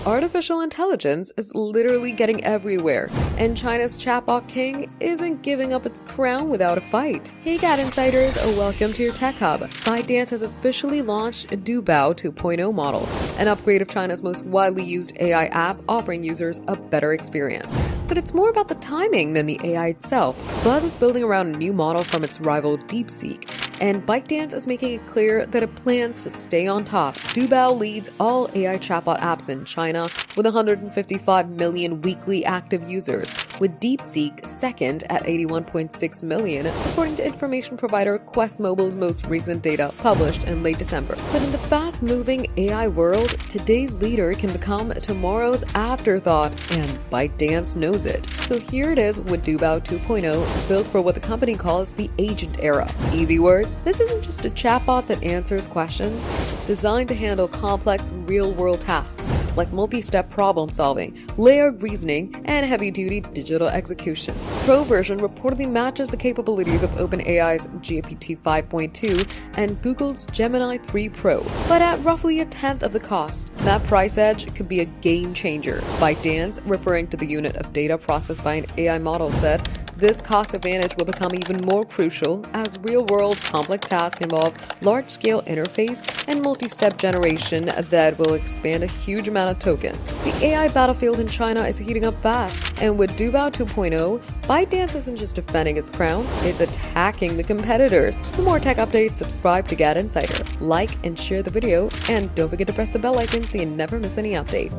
artificial intelligence is literally getting everywhere, and China's chatbot king isn't giving up its crown without a fight. Hey GadInsiders, welcome to your Tech Hub. ByteDance has officially launched a DouBao 2.0 model, an upgrade of China's most widely used AI app offering users a better experience. But it's more about the timing than the AI itself. Buzz is building around a new model from its rival DeepSeek, and ByteDance is making it clear that it plans to stay on top. DouBao leads all AI chatbot apps in China with 155 million weekly active users, with DeepSeek second at 81.6 million, according to information provider QuestMobile's most recent data published in late December. But in the fast-moving AI world, today's leader can become tomorrow's afterthought, and ByteDance knows it. So here it is with DouBao 2.0, built for what the company calls the agent era. Easy words, this isn't just a chatbot that answers questions. It's designed to handle complex real-world tasks like multi-step problem solving, layered reasoning, and heavy-duty digital execution. Pro version reportedly matches the capabilities of OpenAI's GPT 5.2 and Google's Gemini 3 Pro, but at roughly a tenth of the cost. That price edge could be a game changer. ByteDance, referring to the unit of data processed by an AI model, said, "This cost advantage will become even more crucial as real-world complex tasks involve large-scale interface and multi-step generation that will expand a huge amount of tokens." The AI battlefield in China is heating up fast, and with DouBao 2.0, ByteDance isn't just defending its crown, it's attacking the competitors. For more tech updates, subscribe to GadInsider, like and share the video, and don't forget to press the bell icon so you never miss any update.